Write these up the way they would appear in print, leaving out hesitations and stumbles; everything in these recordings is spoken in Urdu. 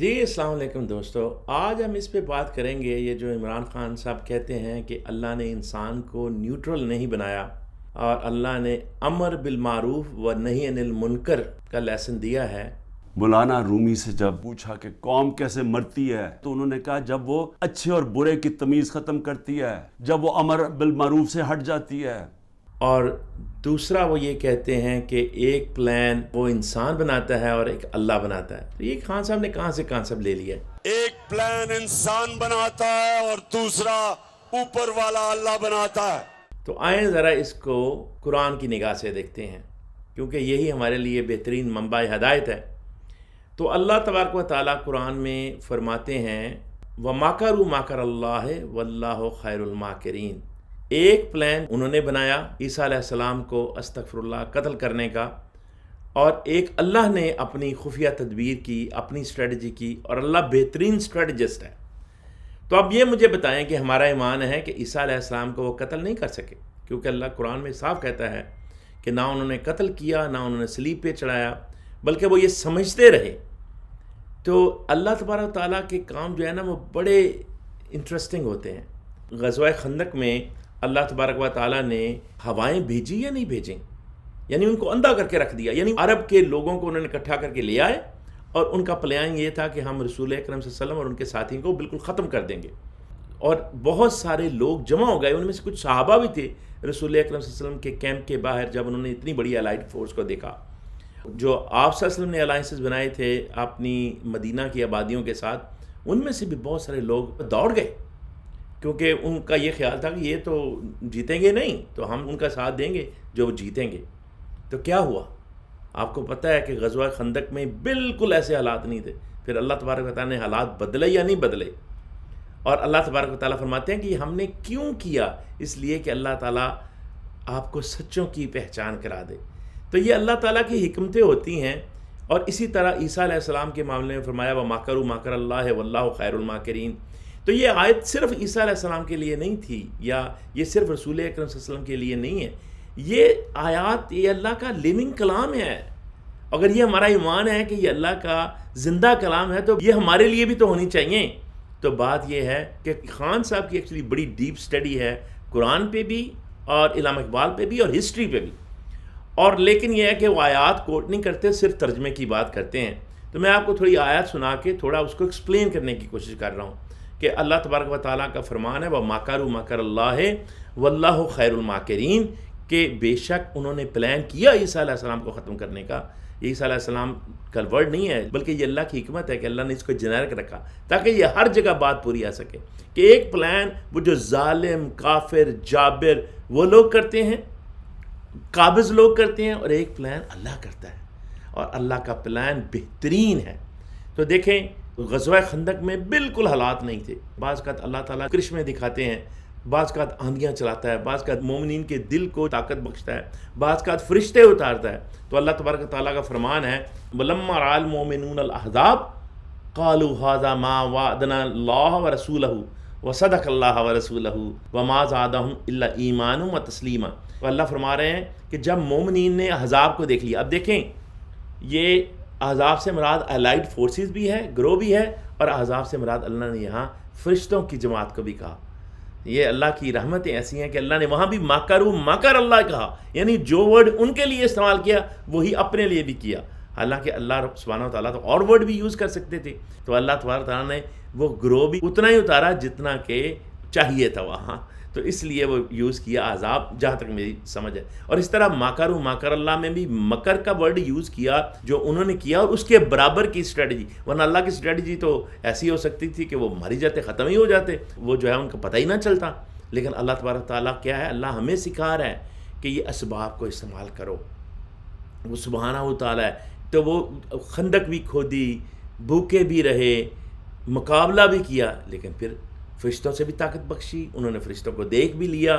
جی السلام علیکم دوستو، آج ہم اس پہ بات کریں گے یہ جو عمران خان صاحب کہتے ہیں کہ اللہ نے انسان کو نیوٹرل نہیں بنایا اور اللہ نے امر بالمعروف و نہی عن المنکر کا لیسن دیا ہے۔ مولانا رومی سے جب پوچھا کہ قوم کیسے مرتی ہے تو انہوں نے کہا جب وہ اچھے اور برے کی تمیز ختم کرتی ہے، جب وہ امر بالمعروف سے ہٹ جاتی ہے۔ اور دوسرا وہ یہ کہتے ہیں کہ ایک پلان وہ انسان بناتا ہے اور ایک اللہ بناتا ہے۔ تو یہ خان صاحب نے کہاں سے کانسیپٹ لے لیا ہے؟ ایک پلان انسان بناتا ہے اور دوسرا اوپر والا اللہ بناتا ہے۔ تو آئیں ذرا اس کو قرآن کی نگاہ سے دیکھتے ہیں، کیونکہ یہی ہمارے لیے بہترین منبع ہدایت ہے۔ تو اللہ تبارک و تعالیٰ قرآن میں فرماتے ہیں وَمَكَرُوا مَكَرَ اللَّهِ وَاللَّهُ خَيْرُ الْمَاكِرِينَ۔ ایک پلان انہوں نے بنایا عیسیٰ علیہ السلام کو استغفر اللہ قتل کرنے کا، اور ایک اللہ نے اپنی خفیہ تدبیر کی، اپنی اسٹریٹجی کی، اور اللہ بہترین اسٹریٹجسٹ ہے۔ تو اب یہ مجھے بتائیں کہ ہمارا ایمان ہے کہ عیسیٰ علیہ السلام کو وہ قتل نہیں کر سکے، کیونکہ اللہ قرآن میں صاف کہتا ہے کہ نہ انہوں نے قتل کیا، نہ انہوں نے صلیب پہ چڑھایا، بلکہ وہ یہ سمجھتے رہے۔ تو اللہ تبارک و تعالیٰ کے کام جو ہے نا وہ بڑے انٹرسٹنگ ہوتے ہیں۔ غزوہ خندق میں اللہ تبارک و تعالیٰ نے ہوائیں بھیجی یا نہیں بھیجیں، یعنی ان کو اندھا کر کے رکھ دیا، یعنی عرب کے لوگوں کو انہوں نے اکٹھا کر کے لے آئے، اور ان کا پلان یہ تھا کہ ہم رسول اکرم صلی اللہ علیہ وسلم اور ان کے ساتھیوں کو بالکل ختم کر دیں گے۔ اور بہت سارے لوگ جمع ہو گئے، ان میں سے کچھ صحابہ بھی تھے رسول اکرم صلی اللہ علیہ وسلم کے کیمپ کے باہر، جب انہوں نے اتنی بڑی الائڈ فورس کو دیکھا۔ جو آپ صلی اللہ علیہ وسلم نے الائنسز بنائے تھے اپنی مدینہ کی آبادیوں کے ساتھ، ان میں سے بھی بہت سارے لوگ دوڑ گئے، کیونکہ ان کا یہ خیال تھا کہ یہ تو جیتیں گے نہیں، تو ہم ان کا ساتھ دیں گے جو وہ جیتیں گے۔ تو کیا ہوا؟ آپ کو پتہ ہے کہ غزوہ خندق میں بالکل ایسے حالات نہیں تھے۔ پھر اللہ تبارک و تعالیٰ نے حالات بدلے یا نہیں بدلے، اور اللہ تبارک و تعالیٰ فرماتے ہیں کہ یہ ہم نے کیوں کیا؟ اس لیے کہ اللہ تعالیٰ آپ کو سچوں کی پہچان کرا دے۔ تو یہ اللہ تعالیٰ کی حکمتیں ہوتی ہیں۔ اور اسی طرح عیسیٰ علیہ السلام کے معاملے میں فرمایا وَمَكَرُوا مَكَرَ اللَّهِ وَاللَّهُ خَيْرُ الْمَاكِرِينَ۔ تو یہ آیت صرف عیسیٰ علیہ السلام کے لیے نہیں تھی، یا یہ صرف رسول اکرم صلی اللہ علیہ وسلم کے لیے نہیں ہے۔ یہ آیات یہ اللہ کا لیونگ کلام ہے۔ اگر یہ ہمارا ایمان ہے کہ یہ اللہ کا زندہ کلام ہے، تو یہ ہمارے لیے بھی تو ہونی چاہیے۔ تو بات یہ ہے کہ خان صاحب کی ایکچولی بڑی ڈیپ سٹڈی ہے قرآن پہ بھی، اور علامہ اقبال پہ بھی، اور ہسٹری پہ بھی، اور لیکن یہ ہے کہ وہ آیات کوٹ نہیں کرتے، صرف ترجمے کی بات کرتے ہیں۔ تو میں آپ کو تھوڑی آیات سنا کے تھوڑا اس کو ایکسپلین کرنے کی کوشش کر رہا ہوں کہ اللہ تبارک و تعالیٰ کا فرمان ہے وَمَكَرُوا مَكَرَ اللَّهِ وَاللَّهُ خَيْرُ الْمَاكِرِينَ، کہ بے شک انہوں نے پلان کیا عیسیٰ علیہ السلام کو ختم کرنے کا۔ یہ عیسیٰ علیہ السلام کا ورڈ نہیں ہے، بلکہ یہ اللہ کی حکمت ہے کہ اللہ نے اس کو جنیرک رکھا تاکہ یہ ہر جگہ بات پوری آ سکے کہ ایک پلان وہ جو ظالم، کافر، جابر وہ لوگ کرتے ہیں، قابض لوگ کرتے ہیں، اور ایک پلان اللہ کرتا ہے، اور اللہ کا پلان بہترین ہے۔ تو دیکھیں غزوہ خندق میں بالکل حالات نہیں تھے۔ بعض اوقات اللہ تعالیٰ کرشمے دکھاتے ہیں، بعض اوقات آندھیاں چلاتا ہے، بعض اوقات مومنین کے دل کو طاقت بخشتا ہے، بعض اوقات فرشتے اتارتا ہے۔ تو اللہ تبارک و تعالیٰ کا فرمان ہے وَلَمَّا رَأَى الْمُؤْمِنُونَ الْأَحْزَابَ قَالُوا هَذَا مَا وَعَدَنَا اللَّهُ وَرَسُولُهُ وَصَدَقَ اللَّهُ وَرَسُولُهُ وَمَا زَادَهُمْ إِلَّا إِيمَانًا وَتَسْلِيمًا۔ تو اللہ فرما رہے ہیں کہ جب مومنین نے احزاب کو دیکھ لیا، اب دیکھیں یہ احزاب سے مراد الائڈ فورسز بھی ہے، گروہ بھی ہے، اور احزاب سے مراد اللہ نے یہاں فرشتوں کی جماعت کو بھی کہا۔ یہ اللہ کی رحمتیں ایسی ہیں کہ اللہ نے وہاں بھی مَكَرُوا مَكَرَ اللَّهِ کہا، یعنی جو ورڈ ان کے لیے استعمال کیا وہی اپنے لیے بھی کیا، حالانکہ اللہ رب سبحانہ و تعالیٰ تو اور ورڈ بھی یوز کر سکتے تھے۔ تو اللہ تبارک تعالیٰ نے وہ گروہ بھی اتنا ہی اتارا جتنا کہ چاہیے تھا وہاں، تو اس لیے وہ یوز کیا عذاب، جہاں تک میری سمجھ ہے۔ اور اس طرح مَكَرُوا مَكَرَ اللَّهِ میں بھی مکر کا ورڈ یوز کیا جو انہوں نے کیا، اور اس کے برابر کی اسٹریٹجی، ورنہ اللہ کی اسٹریٹجی تو ایسی ہو سکتی تھی کہ وہ مر ہی جاتے، ختم ہی ہو جاتے، وہ جو ہے ان کو پتہ ہی نہ چلتا۔ لیکن اللہ تبارک تعالیٰ کیا ہے؟ اللہ ہمیں سکھا رہا ہے کہ یہ اسباب کو استعمال کرو۔ وہ سبحانہ و تعالیٰ ہے، تو وہ خندق بھی کھودی، بھوکے بھی رہے، مقابلہ بھی کیا، لیکن پھر فرشتوں سے بھی طاقت بخشی، انہوں نے فرشتوں کو دیکھ بھی لیا،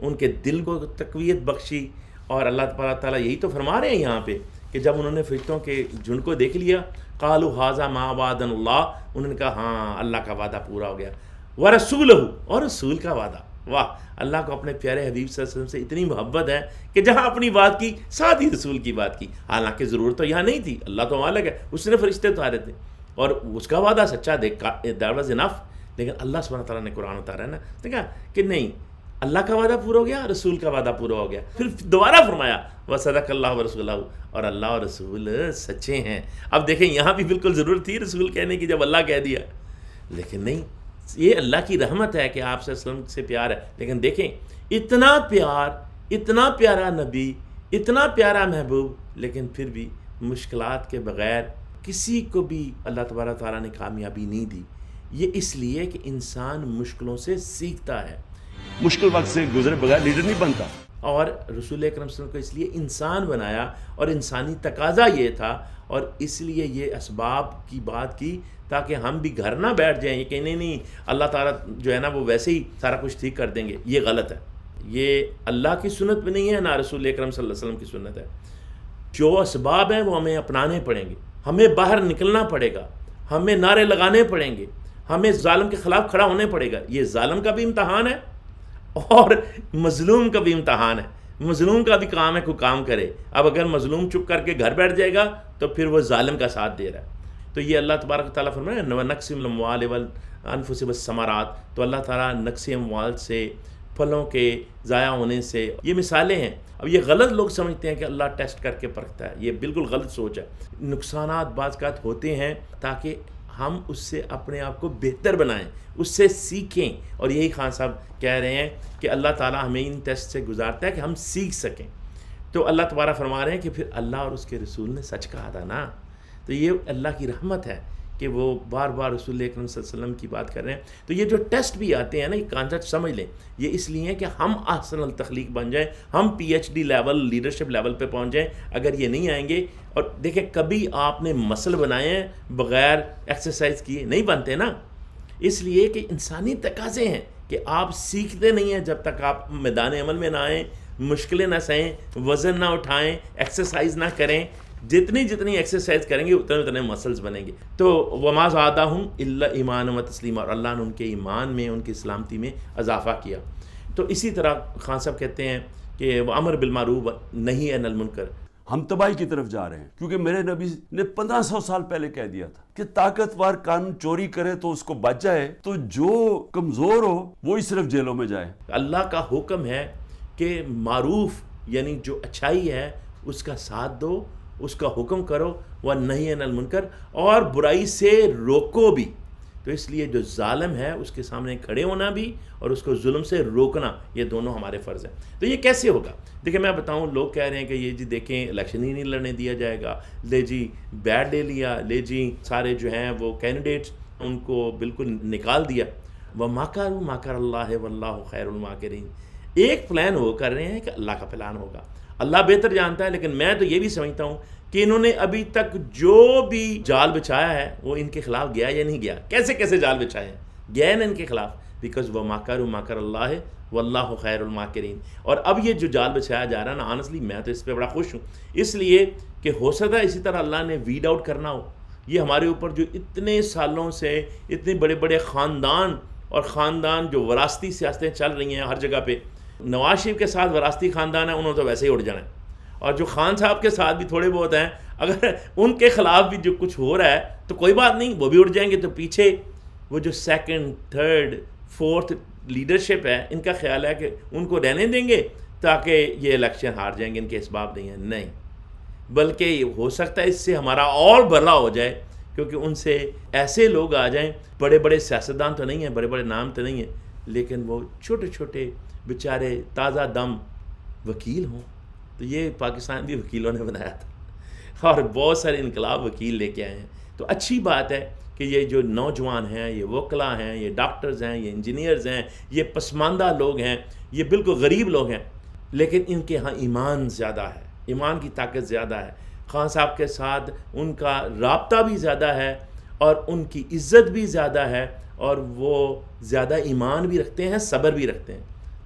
ان کے دل کو تقویت بخشی۔ اور اللہ تبارک تعالیٰ یہی تو فرما رہے ہیں یہاں پہ کہ جب انہوں نے فرشتوں کے جھنڈ کو دیکھ لیا قالوا هذا ما وعدنا اللہ، انہوں نے کہا ہاں اللہ کا وعدہ پورا ہو گیا، وَرَسُولُهُ، اور رسول کا وعدہ۔ واہ، اللہ کو اپنے پیارے حبیب صلی اللہ علیہ وسلم سے اتنی محبت ہے کہ جہاں اپنی بات کی ساتھ ہی رسول کی بات کی، حالانکہ ضرورت تو یہاں نہیں تھی، اللہ تو مالک ہے، اس نے فرشتے اتارے تھے، اور اس کا وعدہ سچا دیٹ واز انف. لیکن اللہ سبحانہ تعالیٰ نے قرآن اتارا ہے نا, دیکھا کہ نہیں, اللہ کا وعدہ پورا ہو گیا, رسول کا وعدہ پورا ہو گیا. پھر دوبارہ فرمایا وصدق اللہ ورسولہ, اور اللہ اور رسول سچے ہیں. اب دیکھیں یہاں بھی بالکل ضرورت تھی رسول کہنے کی جب اللہ کہہ دیا, لیکن نہیں, یہ اللہ کی رحمت ہے کہ آپ صلی اللہ علیہ وسلم سے پیار ہے. لیکن دیکھیں اتنا پیار, اتنا پیارا نبی, اتنا پیارا محبوب, لیکن پھر بھی مشکلات کے بغیر کسی کو بھی اللہ تبارک تعالیٰ نے کامیابی نہیں دی. یہ اس لیے کہ انسان مشکلوں سے سیکھتا ہے. مشکل وقت سے گزرے بغیر لیڈر نہیں بنتا. اور رسول اکرم صلی اللہ علیہ وسلم کو اس لیے انسان بنایا, اور انسانی تقاضا یہ تھا, اور اس لیے یہ اسباب کی بات کی تاکہ ہم بھی گھر نہ بیٹھ جائیں یہ کہنے نہیں اللہ تعالیٰ جو ہے نا وہ ویسے ہی سارا کچھ ٹھیک کر دیں گے. یہ غلط ہے, یہ اللہ کی سنت بھی نہیں ہے, نہ رسول اکرم صلی اللہ علیہ وسلم کی سنت ہے. جو اسباب ہیں وہ ہمیں اپنانے پڑیں گے, ہمیں باہر نکلنا پڑے گا, ہمیں نعرے لگانے پڑیں گے, ہمیں ظالم کے خلاف کھڑا ہونے پڑے گا. یہ ظالم کا بھی امتحان ہے اور مظلوم کا بھی امتحان ہے. مظلوم کا بھی کام ہے کوئی کام کرے. اب اگر مظلوم چپ کر کے گھر بیٹھ جائے گا تو پھر وہ ظالم کا ساتھ دے رہا ہے. تو یہ اللہ تبارک تعالیٰ فرمایا نقسم الاموال والانفس والثمرات, تو اللہ تعالیٰ نقص اموال سے, پھلوں کے ضائع ہونے سے, یہ مثالیں ہیں. اب یہ غلط لوگ سمجھتے ہیں کہ اللہ ٹیسٹ کر کے پرکھتا ہے, یہ بالکل غلط سوچ ہے. نقصانات بعض اوقات ہوتے ہیں تاکہ ہم اس سے اپنے آپ کو بہتر بنائیں, اس سے سیکھیں. اور یہی خان صاحب کہہ رہے ہیں کہ اللہ تعالیٰ ہمیں ان ٹیسٹ سے گزارتا ہے کہ ہم سیکھ سکیں. تو اللہ تبارک فرما رہے ہیں کہ پھر اللہ اور اس کے رسول نے سچ کہا تھا نا. تو یہ اللہ کی رحمت ہے کہ وہ بار بار رسول اکرم صلی اللہ علیہ وسلم کی بات کر رہے ہیں. تو یہ جو ٹیسٹ بھی آتے ہیں نا, یہ کانسیپٹ سمجھ لیں, یہ اس لیے ہے کہ ہم احسن التخلیق بن جائیں, ہم PhD لیول, لیڈرشپ لیول پہ پہنچ جائیں. اگر یہ نہیں آئیں گے, اور دیکھیں کبھی آپ نے مسل بنائے ہیں بغیر ایکسرسائز کیے نہیں بنتے نا, اس لیے کہ انسانی تقاضے ہیں کہ آپ سیکھتے نہیں ہیں جب تک آپ میدان عمل میں نہ آئیں, مشکلیں نہ سہیں, وزن نہ اٹھائیں, ایکسرسائز نہ کریں. جتنی ایکسرسائز کریں گے اتنے مسلز بنیں گے. تو وما زادہم الا ایمانا و تسلیما, اور اللہ نے ان کے ایمان میں, ان کی سلامتی میں اضافہ کیا. تو اسی طرح خان صاحب کہتے ہیں کہ وہ امر بالمعروف نہی عن المنکر, ہم تباہی کی طرف جا رہے ہیں, کیونکہ میرے نبی نے 1500 سال پہلے کہہ دیا تھا کہ طاقتور قانون چوری کرے تو اس کو بچ جائے, تو جو کمزور ہو وہی صرف جیلوں میں جائے. اللہ کا حکم ہے کہ معروف یعنی جو اچھائی ہے اس کا ساتھ دو, اس کا حکم کرو, ونہی عن المنکر, اور برائی سے روکو بھی. تو اس لیے جو ظالم ہے اس کے سامنے کھڑے ہونا بھی اور اس کو ظلم سے روکنا, یہ دونوں ہمارے فرض ہیں. تو یہ کیسے ہوگا؟ دیکھیں میں بتاؤں, لوگ کہہ رہے ہیں کہ یہ جی دیکھیں الیکشن ہی نہیں لڑنے دیا جائے گا, لے جی بیٹ لے لیا, لے جی سارے جو ہیں وہ کینڈیڈیٹس ان کو بالکل نکال دیا. وَمَكَرُوا مَكَرَ اللَّهِ وَاللَّهُ خَيْرُ الْمَاكِرِينَ. ایک پلان وہ کر رہے ہیں کہ اللہ کا پلان ہوگا, اللہ بہتر جانتا ہے. لیکن میں تو یہ بھی سمجھتا ہوں کہ انہوں نے ابھی تک جو بھی جال بچھایا ہے وہ ان کے خلاف گیا یا نہیں گیا. کیسے جال بچھائے ہیں, گیا نا ان کے خلاف, بیکاز وہ مَكَرُوا مَكَرَ اللَّهِ وَاللَّهُ خَيْرُ الْمَاكِرِينَ. اور اب یہ جو جال بچھایا جا رہا ہے نا, آنیسٹلی میں تو اس پہ بڑا خوش ہوں, اس لیے کہ ہو سکتا ہے اسی طرح اللہ نے ویڈ آؤٹ کرنا ہو. یہ ہمارے اوپر جو اتنے سالوں سے اتنے بڑے بڑے خاندان جو وراثتی سیاستیں چل رہی ہیں ہر جگہ پہ, نواز شریف کے ساتھ وراثتی خاندان ہے, انہوں نے تو ویسے ہی اڑ جانا ہے. اور جو خان صاحب کے ساتھ بھی تھوڑے بہت ہیں, اگر ان کے خلاف بھی جو کچھ ہو رہا ہے تو کوئی بات نہیں, وہ بھی اڑ جائیں گے. تو پیچھے وہ جو 2nd 3rd 4th لیڈرشپ ہے, ان کا خیال ہے کہ ان کو رہنے دیں گے تاکہ یہ الیکشن ہار جائیں گے, ان کے اسباب نہیں ہیں. نہیں, بلکہ ہو سکتا ہے اس سے ہمارا اور بھلا ہو جائے, کیونکہ ان سے ایسے لوگ آ جائیں, بڑے بڑے سیاستدان تو نہیں ہیں, بڑے بڑے نام تو نہیں ہیں, لیکن وہ چھوٹے چھوٹے بیچارے تازہ دم وکیل ہوں. تو یہ پاکستان بھی وکیلوں نے بنایا تھا, اور بہت سارے انقلاب وکیل لے کے آئے ہیں. تو اچھی بات ہے کہ یہ جو نوجوان ہیں, یہ وکلاء ہیں, یہ ڈاکٹرز ہیں, یہ انجینئرز ہیں, یہ پسماندہ لوگ ہیں, یہ بالکل غریب لوگ ہیں, لیکن ان کے ہاں ایمان زیادہ ہے, ایمان کی طاقت زیادہ ہے. خان صاحب کے ساتھ ان کا رابطہ بھی زیادہ ہے اور ان کی عزت بھی زیادہ ہے, اور وہ زیادہ ایمان بھی رکھتے ہیں, صبر بھی رکھتے ہیں.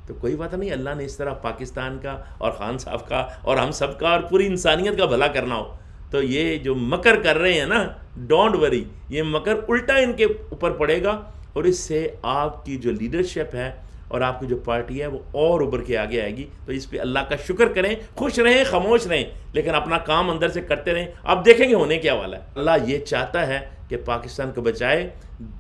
تو کوئی بات نہیں, اللہ نے اس طرح پاکستان کا اور خان صاحب کا اور ہم سب کا اور پوری انسانیت کا بھلا کرنا ہو, تو یہ جو مکر کر رہے ہیں نا, ڈونٹ وری, یہ مکر الٹا ان کے اوپر پڑے گا, اور اس سے آپ کی جو لیڈرشپ ہے اور آپ کی جو پارٹی ہے وہ اور ابھر کے آگے آئے گی. تو اس پہ اللہ کا شکر کریں, خوش رہیں, خاموش رہیں, لیکن اپنا کام اندر سے کرتے رہیں. اب دیکھیں گے ہونے کیا والا ہے. اللہ یہ چاہتا ہے کہ پاکستان کو بچائے,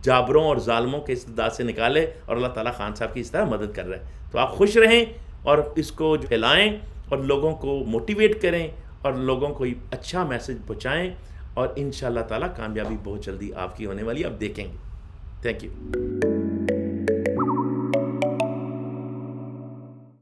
جابروں اور ظالموں کے استبداد سے نکالے, اور اللہ تعالیٰ خان صاحب کی اس طرح مدد کر رہا ہے. تو آپ خوش رہیں اور اس کو پھیلائیں اور لوگوں کو موٹیویٹ کریں اور لوگوں کو اچھا میسج پہنچائیں, اور انشاءاللہ تعالیٰ کامیابی بہت جلدی آپ کی ہونے والی ہے. اب دیکھیں گے. Thank you.